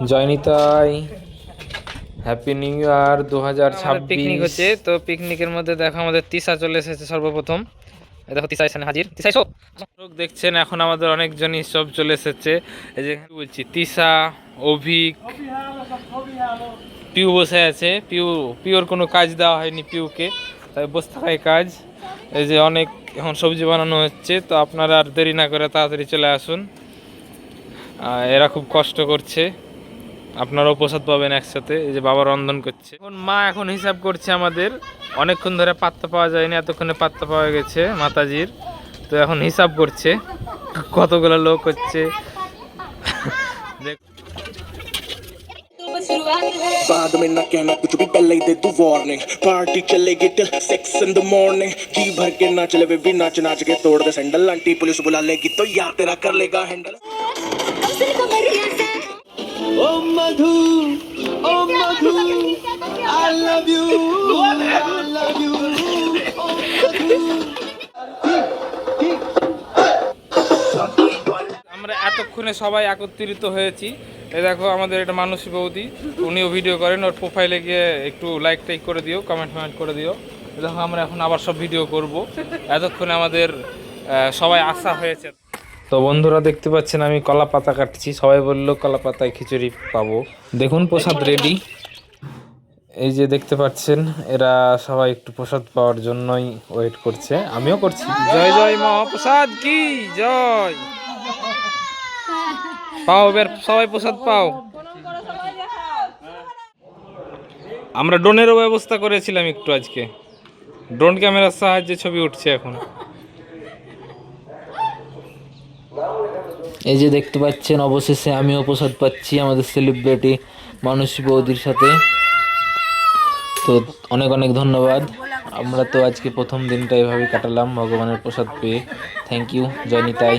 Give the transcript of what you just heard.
জয়নিতাই happy new year 2026। Picnic হচ্ছে, তো পিকনিকের মধ্যে দেখো আমাদের তিশা চলে এসেছে সর্বপ্রথম। এই দেখো তিশা এখানে হাজির। তিশা এসো। লোক দেখছেন, এখন আমাদের অনেকজনই সব চলে এসেছে। এই যে বলছি তিশা, অভিক, পিউ বসে আছে। পিউর কোনো কাজ দেওয়া হয়নি পিউকে, তাই বসে থাকাই কাজ। এই যে অনেক এখন সবজি বানানো হচ্ছে, তো আপনারা আর দেরি না করে তাড়াতাড়ি চলে আসুন। এরা খুব কষ্ট করছে, আপনারাও প্রসাদ পাবেন একসাথে। এই যে বাবা রন্ধন করছে, এখন মা এখন হিসাব করছে আমাদের। অনেকক্ষণ ধরে পাত্তা পাওয়া যায়নি, এতক্ষণে পাত্তা পাওয়া গেছে মাতাজির। তো এখন হিসাব করছে কতগুলো লোক হচ্ছে। बाद में ना कहना कुछ भी, पहले ही दे तू वार्निंग। पार्टी चलेगी टिल 6 in the morning। जी भर के ना चले बेबी, नाच नाच के तोड़ दे सैंडल। आंटी पुलिस बुला लेगी तो यार तेरा कर लेगा हैंडल। ओ मधु, ओ Madhu, I love you, I love you, ओ मधु। আমরা এতক্ষণে সবাই একত্রিত হয়েছি। এই দেখো আমাদের এটা মানসী বৌদি, উনিও ভিডিও করেন। ওর প্রোফাইলে গিয়ে একটু লাইক টাইক করে দিও, কমেন্ট করে দিও। দেখো আমরা এখন আবার সব ভিডিও করব। এতক্ষণে আমাদের সবাই আসা হয়েছে। তো বন্ধুরা দেখতে পাচ্ছেন আমি কলা পাতা কাটছি। সবাই বললো কলা পাতায় খিচুড়ি পাবো। দেখুন প্রসাদ রেডি। এই যে দেখতে পাচ্ছেন, এরা সবাই একটু প্রসাদ পাওয়ার জন্যই ওয়েট করছে, আমিও করছি। জয় জয় মহাপ্রসাদ কি জয়। পাও এবার সবাই প্রসাদ পাও। আমরা ড্রোনেরও ব্যবস্থা করেছিলাম একটু আজকে, ড্রোন ক্যামেরার সাহায্যে ছবি উঠছে এখন। এই যে দেখতে পাচ্ছেন অবশেষে আমিও প্রসাদ পাচ্ছি আমাদের সেলিব্রিটি মানসী বৌদির সাথে। তো অনেক অনেক ধন্যবাদ। আমরা তো আজকে প্রথম দিনটা এভাবেই কাটালাম ভগবানের প্রসাদ পেয়ে। Thank you জয়নিতাই।